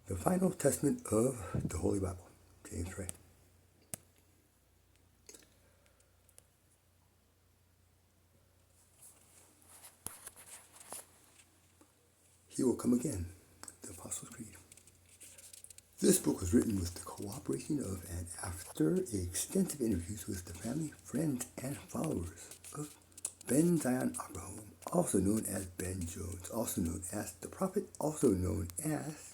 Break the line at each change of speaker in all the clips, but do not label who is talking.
The Final Testament of the Holy Bible, James FREY. He will come again, the Apostles' Creed. This book was written with the cooperation of and after extensive interviews with the family, friends, and followers of Ben Zion Abraham, also known as Ben Jones, also known as the Prophet, also known as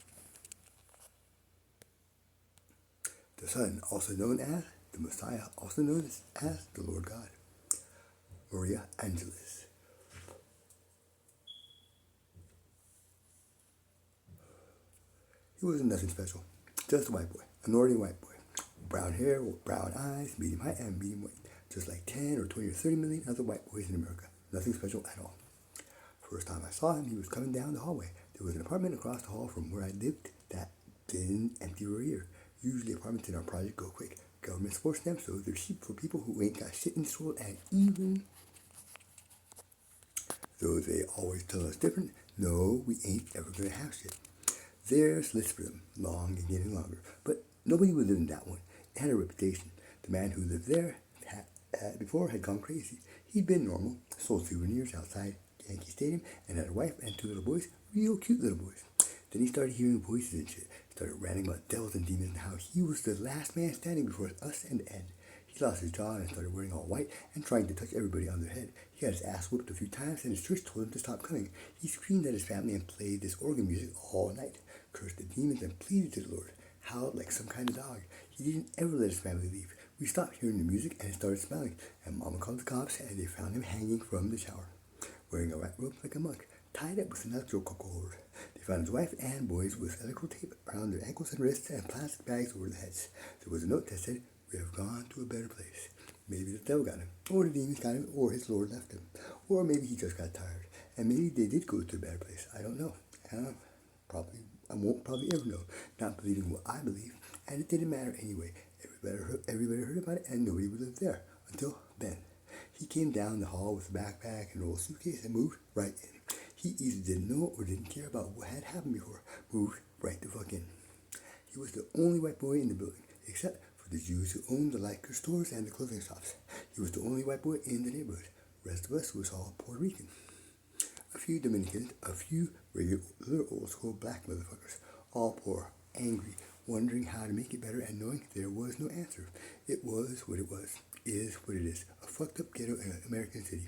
the Son, also known as the Messiah, also known as the Lord God. MARIAANGELES. He wasn't nothing special, just a white boy, an ordinary white boy. Brown hair, brown eyes, medium height, and medium weight, just like 10 or 20 or 30 million other white boys in America. Nothing special at all. First time I saw him, he was coming down the hallway. There was an apartment across the hall from where I lived that didn't empty for a year. Usually apartments in our project go quick. Government supports them, so they're cheap for people who ain't got shit in this world, and even though they always tell us different, no, we ain't ever gonna have shit. There's lists for them, long and getting longer, but nobody would live in that one. It had a reputation. The man who lived there before had gone crazy. He'd been normal, sold souvenirs outside Yankee Stadium, and had a wife and 2 little boys, real cute little boys. Then he started hearing voices and shit. Started ranting about devils and demons and how he was the last man standing before us and Ed. He lost his jaw and started wearing all white and trying to touch everybody on their head. He had his ass whooped a few times and his church told him to stop coming. He screamed at his family and played this organ music all night. Cursed the demons and pleaded to the Lord. Howled like some kind of dog. He didn't ever let his family leave. We stopped hearing the music and it started smelling. And Mama called the cops and they found him hanging from the shower, wearing a rat rope like a monk, tied up with an electrical cord. They found his wife and boys with electrical tape around their ankles and wrists and plastic bags over their heads. There was a note that said, "We have gone to a better place." Maybe the devil got him, or the demons got him, or his Lord left him, or maybe he just got tired. And maybe they did go to a better place. I don't know. I won't probably ever know, not believing what I believe, and it didn't matter anyway. Everybody heard about it, and nobody would live there until Ben. He came down the hall with a backpack and a old suitcase and moved right in. He either didn't know or didn't care about what had happened before. Moved right the fuck in. He was the only white boy in the building, except for the Jews who owned the liquor stores and the clothing shops. He was the only white boy in the neighborhood. The rest of us was all Puerto Rican. A few Dominicans, a few regular old school black motherfuckers, all poor, angry, wondering how to make it better and knowing there was no answer. It was what it was, is what it is, a fucked up ghetto in an American city.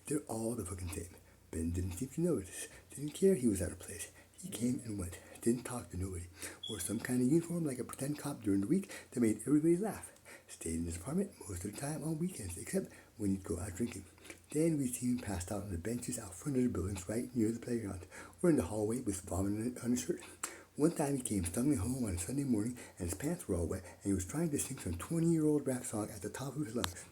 They're all the fucking same. Ben didn't seem to notice, didn't care he was out of place. He came and went, didn't talk to nobody, wore some kind of uniform like a pretend cop during the week that made everybody laugh. Stayed in his apartment most of the time on weekends, except when he'd go out drinking. Then we'd see him passed out on the benches out front of the buildings right near the playground, or in the hallway with vomit on his shirt. One time he came stumbling home on a Sunday morning and his pants were all wet and he was trying to sing some 20-year-old rap song at the top of his lungs.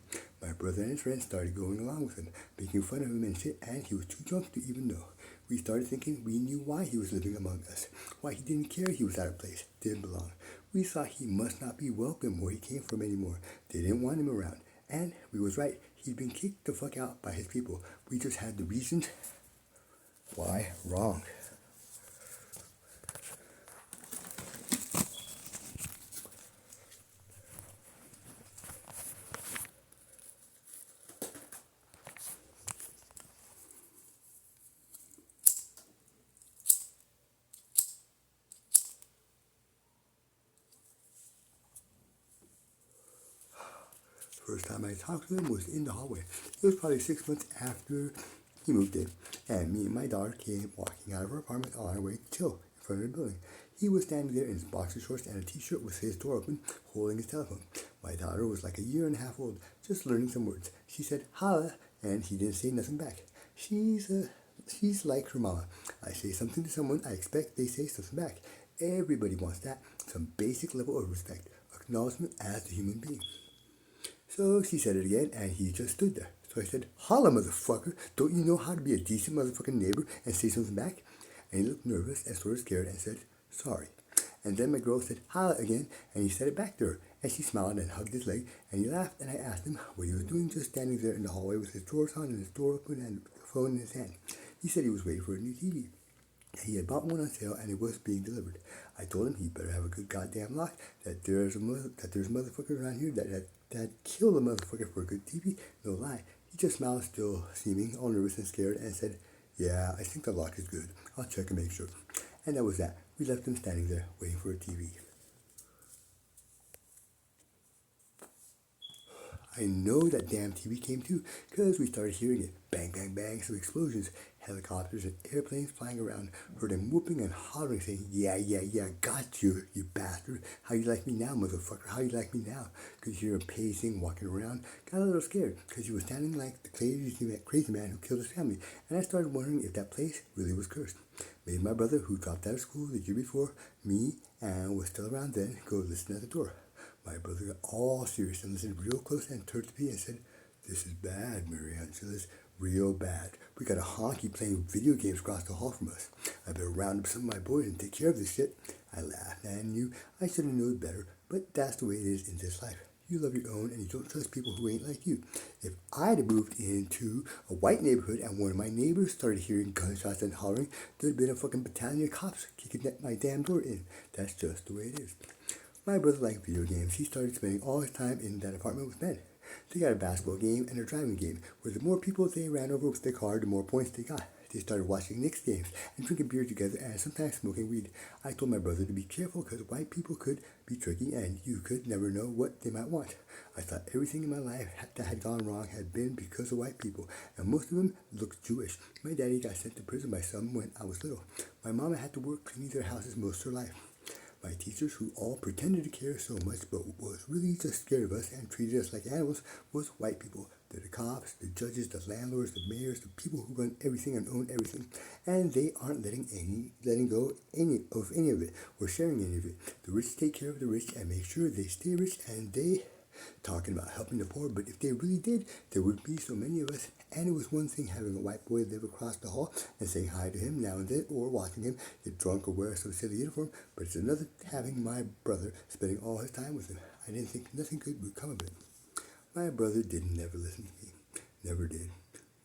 My brother and his friends started going along with him, making fun of him and shit, and he was too drunk to even know. We started thinking we knew why he was living among us, why he didn't care he was out of place, didn't belong. We thought he must not be welcome where he came from anymore. They didn't want him around. And we was right. He'd been kicked the fuck out by his people. We just had the reasons why wrong. First time I talked to him was in the hallway. It was probably 6 months after he moved in, and me and my daughter came walking out of our apartment on our way to chill in front of the building. He was standing there in his boxer shorts and a t-shirt with his door open, holding his telephone. My daughter was like a year and a half old, just learning some words. She said, "Holla," and he didn't say nothing back. She's like her mama. I say something to someone, I expect they say something back. Everybody wants that, some basic level of respect, acknowledgement as a human being. So she said it again, and he just stood there. So I said, "Holla, motherfucker, don't you know how to be a decent motherfucking neighbor and say something back?" And he looked nervous and sort of scared and said, "Sorry." And then my girl said, "Holla" again, and he said it back to her. And she smiled and hugged his leg, and he laughed, and I asked him what he was doing just standing there in the hallway with his drawers on and his door open and the phone in his hand. He said he was waiting for a new TV. He had bought one on sale and it was being delivered. I told him he better have a good goddamn lock, that there's motherfuckers around here that kill a motherfucker for a good TV. No lie. He just smiled, still seeming all nervous and scared, and said, "Yeah, I think the lock is good. I'll check and make sure." And that was that. We left him standing there, waiting for a TV. I know that damn TV came too, because we started hearing it. Bang, bang, bang, some explosions, helicopters and airplanes flying around. Heard him whooping and hollering, saying, "Yeah, yeah, yeah, got you, you bastard. How you like me now, motherfucker? How you like me now?" Could hear him pacing, walking around. Got a little scared, because he was standing like the crazy man who killed his family. And I started wondering if that place really was cursed. Made my brother, who dropped out of school the year before me and was still around then, go listen at the door. My brother got all serious and listened real close and turned to me and said, "This is bad, MARIAANGELES, real bad. We got a honky playing video games across the hall from us. I better round up some of my boys and take care of this shit." I laughed and knew I should have known better, but that's the way it is in this life. You love your own and you don't trust people who ain't like you. If I'd have moved into a white neighborhood and one of my neighbors started hearing gunshots and hollering, there'd been a fucking battalion of cops kicking my damn door in. That's just the way it is. My brother liked video games. He started spending all his time in that apartment with men. They got a basketball game and a driving game, where the more people they ran over with their car, the more points they got. They started watching Knicks games and drinking beer together and sometimes smoking weed. I told my brother to be careful because white people could be tricky and you could never know what they might want. I thought everything in my life that had gone wrong had been because of white people, and most of them looked Jewish. My daddy got sent to prison by some when I was little. My mama had to work cleaning their houses most of her life. My teachers, who all pretended to care so much but was really just scared of us and treated us like animals, was white people. They're the cops, the judges, the landlords, the mayors, the people who run everything and own everything. And they aren't letting go of any of it or sharing any of it. The rich take care of the rich and make sure they stay rich, and they talking about helping the poor, but if they really did, there would be so many of us. And it was one thing having a white boy live across the hall and saying hi to him now and then, or watching him get drunk or wear some silly uniform, but it's another having my brother spending all his time with him. I didn't think nothing good would come of it. My brother didn't never listen to me. Never did.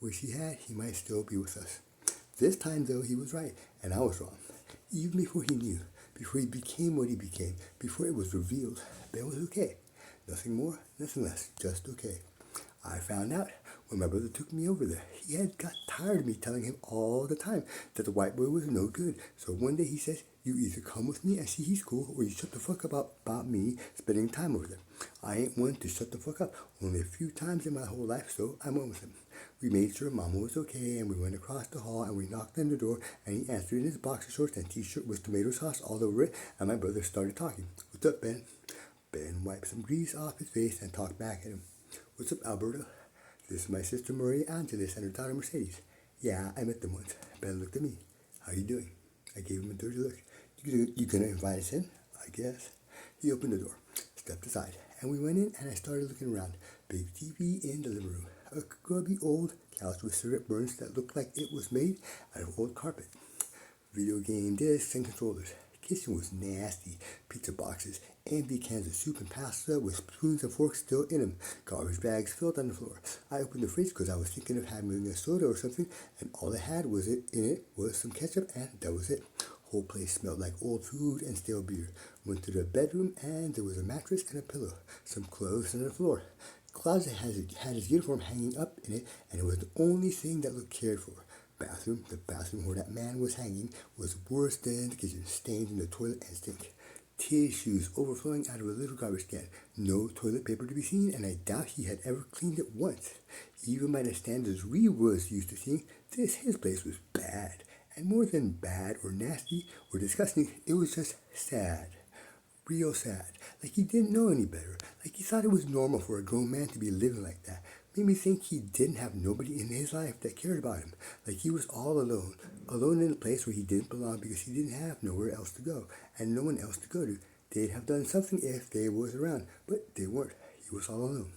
Wish he had, he might still be with us. This time, though, he was right, and I was wrong. Even before he knew, before he became what he became, before it was revealed, Ben was okay. Nothing more, nothing less, just okay. I found out when my brother took me over there. He had got tired of me telling him all the time that the white boy was no good. So one day he says, "You either come with me and see he's cool, or you shut the fuck up about me spending time over there." I ain't one to shut the fuck up. Only a few times in my whole life, so I went with him. We made sure Mama was okay, and we went across the hall, and we knocked on the door, and he answered in his boxer shorts and t-shirt with tomato sauce all over it, and my brother started talking. "What's up, Ben?" Ben wiped some grease off his face and talked back at him. "What's up, Alberta? This is my sister MARIAANGELES and her daughter Mercedes." "Yeah, I met them once." Ben looked at me. "How you doing?" I gave him a dirty look. You gonna invite us in?" "I guess." He opened the door, stepped aside, and we went in, and I started looking around. Big TV in the living room. A grubby old couch with cigarette burns that looked like it was made out of old carpet. Video game discs and controllers. Kitchen was nasty. Pizza boxes, empty cans of soup and pasta with spoons and forks still in them. Garbage bags filled on the floor. I opened the fridge because I was thinking of having a soda or something, and all it had in it was some ketchup, and that was it. Whole place smelled like old food and stale beer. Went to the bedroom, and there was a mattress and a pillow, some clothes on the floor. The closet had his uniform hanging up in it, and it was the only thing that looked cared for. The bathroom where that man was hanging was worse than the kitchen, stained in the toilet and stink. Tissues overflowing out of a little garbage can. No toilet paper to be seen, and I doubt he had ever cleaned it once. Even by the standards we was used to seeing, his place was bad. And more than bad or nasty or disgusting, it was just sad. Real sad. Like he didn't know any better. Like he thought it was normal for a grown man to be living like that. Made me think he didn't have nobody in his life that cared about him. Like he was all alone. Alone in a place where he didn't belong because he didn't have nowhere else to go. And no one else to go to. They'd have done something if they was around. But they weren't. He was all alone.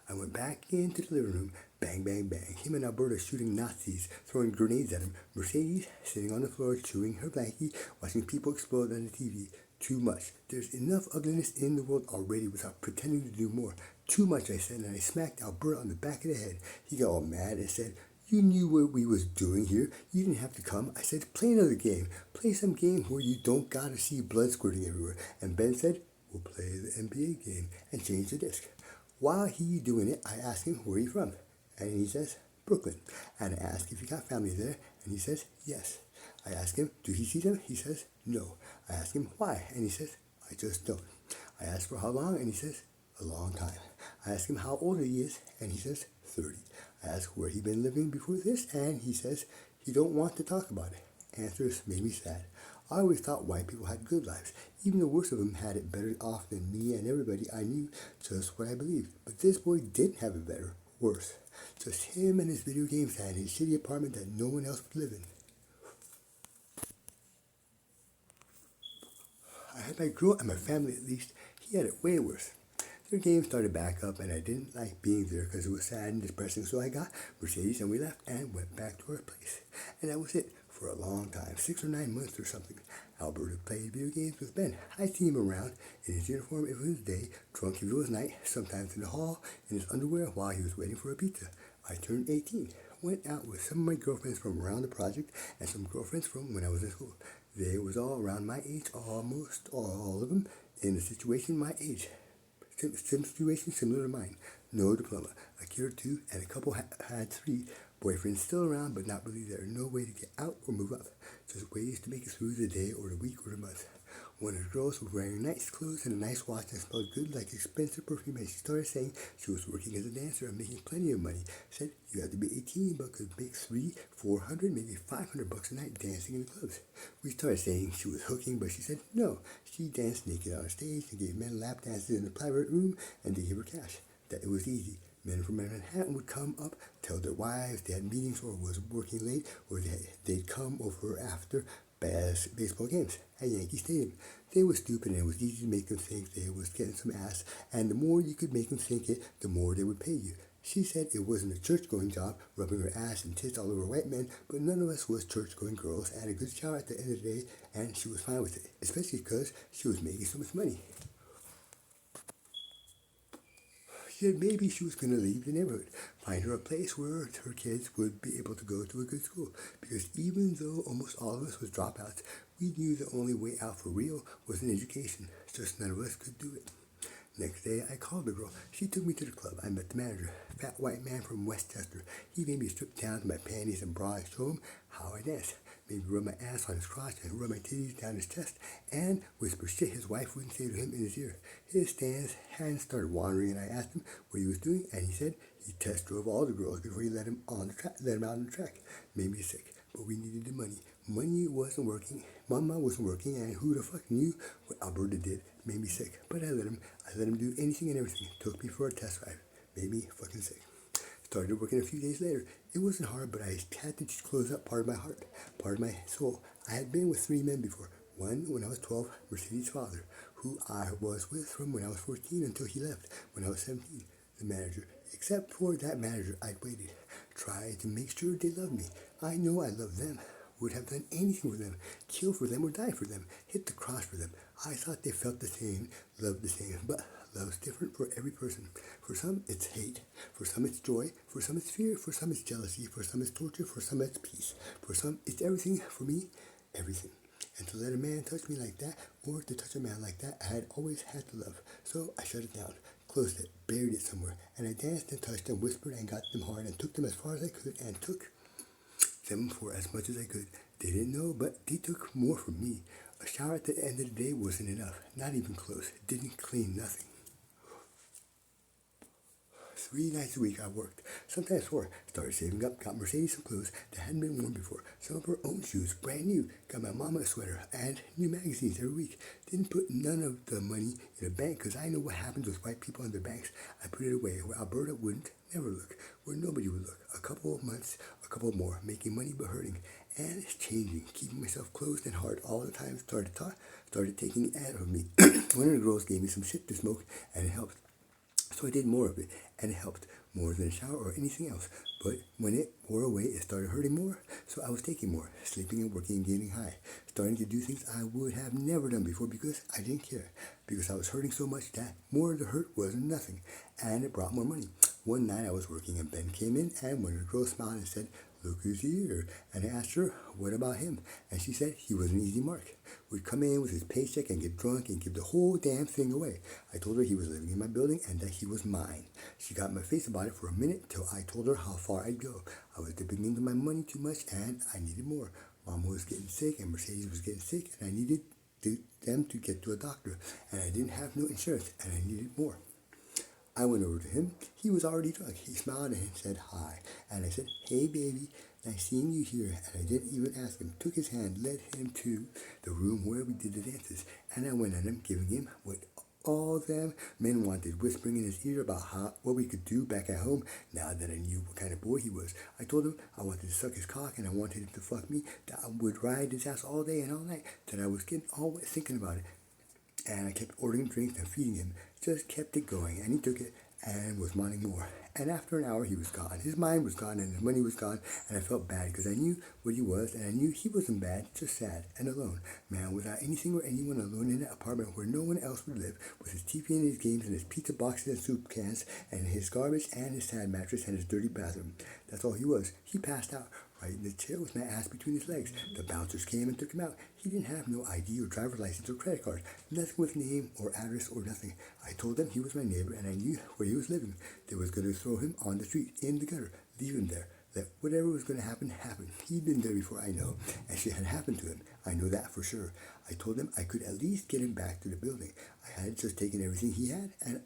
I went back into the living room. Bang, bang, bang. Him and Alberta shooting Nazis, throwing grenades at him. Mercedes sitting on the floor, chewing her blankie, watching people explode on the TV. Too much. There's enough ugliness in the world already without pretending to do more. Too much, I said, and I smacked Alberta on the back of the head. He got all mad and said, You knew what we was doing here. You didn't have to come. I said, play another game. Play some game where you don't gotta see blood squirting everywhere. And Ben said, we'll play the NBA game and change the disc. While he doing it, I asked him, where are you from? And he says, Brooklyn. And I asked if he got family there, and he says, yes. I asked him, do he see them? He says, no. I asked him, why? And he says, I just don't. I asked for how long, and he says, a long time. I asked him how old he is, and he says, 30. I asked where he been living before this, and he says he don't want to talk about it. Answers made me sad. I always thought white people had good lives. Even the worst of them had it better off than me and everybody I knew, just what I believed. But this boy didn't have it better, worse. Just him and his video games and his shitty apartment that no one else would live in. I had my girl and my family at least. He had it way worse. Their game started back up, and I didn't like being there because it was sad and depressing, so I got Mercedes and we left and went back to our place. And that was it for a long time, 6 or 9 months or something. Alberta played video games with Ben. I'd see him around in his uniform if it was day, drunk if it was night, sometimes in the hall, in his underwear while he was waiting for a pizza. I turned 18, went out with some of my girlfriends from around the project and some girlfriends from when I was in school. They was all around my age, almost all of them in a situation my age. Situation similar to mine. No diploma, a kid or two, and a couple had 3 boyfriends still around, but not really there. No way to get out or move up. Just ways to make it through the day or the week or the month. One of the girls was wearing nice clothes and a nice watch and smelled good like expensive perfume, and she started saying she was working as a dancer and making plenty of money. Said you had to be 18 but could make 300, 400, maybe 500 bucks a night dancing in the clubs. We started saying she was hooking, but she said no. She danced naked on stage and gave men lap dances in the private room, and they gave her cash. That it was easy. Men from Manhattan would come up, tell their wives they had meetings or was working late, or they'd come over after baseball games at Yankee Stadium. They were stupid, and it was easy to make them think they was getting some ass, and the more you could make them think it, the more they would pay you. She said it wasn't a church-going job, rubbing her ass and tits all over white men, but none of us was church-going girls, and a good shower at the end of the day, and she was fine with it, especially because she was making so much money. She said maybe she was going to leave the neighborhood, find her a place where her kids would be able to go to a good school, because even though almost all of us was dropouts, we knew the only way out for real was an education, just none of us could do it. Next day, I called the girl. She took me to the club. I met the manager, a fat white man from Westchester. He made me strip down to my panties and bra and show him how I dance. Made me rub my ass on his crotch and rub my titties down his chest and whisper shit his wife wouldn't say to him in his ear. His hands started wandering, and I asked him what he was doing, and he said he test drove all the girls before he let him out on the track. Made me sick, but we needed the money. Money wasn't working. Mama wasn't working, and who the fuck knew what Alberta did? Made me sick, but I let him do anything and everything. Took me for a test drive. Made me fucking sick. Started working a few days later. It wasn't hard, but I had to just close up part of my heart, part of my soul. I had been with 3 men before. One when I was 12, Mercedes' father, who I was with from when I was 14 until he left when I was 17. The manager. Except for that manager, I'd waited. Tried to make sure they loved me. I know I loved them. Would have done anything for them. Kill for them or die for them. Hit the cross for them. I thought they felt the same, loved the same, but love's different for every person. For some, it's hate. For some, it's joy. For some, it's fear. For some, it's jealousy. For some, it's torture. For some, it's peace. For some, it's everything. For me, everything. And to let a man touch me like that, or to touch a man like that, I had always had to love. So I shut it down, closed it, buried it somewhere, and I danced and touched and whispered and got them hard and took them as far as I could and took them for as much as I could. They didn't know, but they took more from me. A shower at the end of the day wasn't enough, not even close. It didn't clean nothing. 3 nights a week I worked, sometimes 4. Started saving up, got Mercedes some clothes that hadn't been worn before, some of her own shoes, brand new, got my mama a sweater, and new magazines every week. Didn't put none of the money in a bank because I know what happens with white people in their banks. I put it away where Alberta wouldn't never look, where nobody would look. A couple of months, a couple more, making money but hurting. And it's changing, keeping myself closed and hard all the time. Started taking it out of me. One of the girls gave me some shit to smoke, and it helped. So I did more of it, and it helped more than a shower or anything else. But when it wore away, it started hurting more. So I was taking more, sleeping and working and getting high, starting to do things I would have never done before because I didn't care. Because I was hurting so much that more of the hurt was nothing, and it brought more money. One night I was working and Ben came in, and one of the girls smiled and said, "Look who's here." And I asked her, "What about him?" And she said he was an easy mark. Would come in with his paycheck and get drunk and give the whole damn thing away. I told her he was living in my building and that he was mine. She got in my face about it for a minute till I told her how far I'd go. I was dipping into my money too much and I needed more. Mama was getting sick and Mercedes was getting sick and I needed them to get to a doctor. And I didn't have no insurance and I needed more. I went over to him. He was already drunk. He smiled and said hi. And I said, "Hey, baby, nice seeing you here." And I didn't even ask him. Took his hand, led him to the room where we did the dances. And I went at him, giving him what all them men wanted, whispering in his ear about what we could do back at home now that I knew what kind of boy he was. I told him I wanted to suck his cock and I wanted him to fuck me, that I would ride his ass all day and all night, that I was getting all wet thinking about it. And I kept ordering drinks and feeding him. Just kept it going, and he took it and was wanting more. And after an hour, he was gone. His mind was gone, and his money was gone, and I felt bad because I knew what he was, and I knew he wasn't bad, just sad and alone. Man, without anything or anyone, alone in an apartment where no one else would live, with his TV and his games and his pizza boxes and soup cans and his garbage and his sad mattress and his dirty bathroom. That's all he was. He passed out right in the chair with my ass between his legs. The bouncers came and took him out. He didn't have no ID or driver's license or credit card. Nothing with name or address or nothing. I told them he was my neighbor and I knew where he was living. They was going to throw him on the street, in the gutter, leave him there. That whatever was going to happen, happened. He'd been there before I know, and shit had happened to him. I know that for sure. I told them I could at least get him back to the building. I had just taken everything he had, and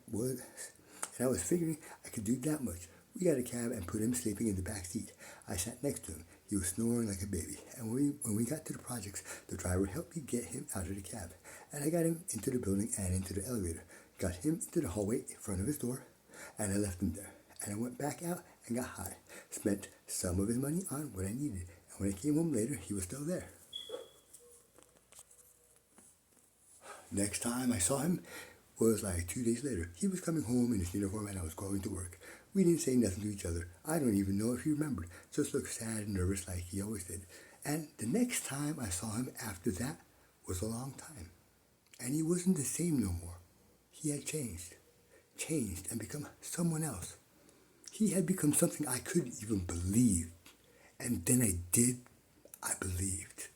I was figuring I could do that much. We got a cab and put him sleeping in the back seat. I sat next to him. He was snoring like a baby. And when we got to the projects, the driver helped me get him out of the cab. And I got him into the building and into the elevator. Got him into the hallway in front of his door. And I left him there. And I went back out and got high. Spent some of his money on what I needed. And when I came home later, he was still there. Next time I saw him was like 2 days later. He was coming home in his uniform and I was going to work. We didn't say nothing to each other. I don't even know if he remembered. Just looked sad and nervous like he always did. And the next time I saw him after that was a long time. And he wasn't the same no more. He had changed and become someone else. He had become something I couldn't even believe. And then I believed.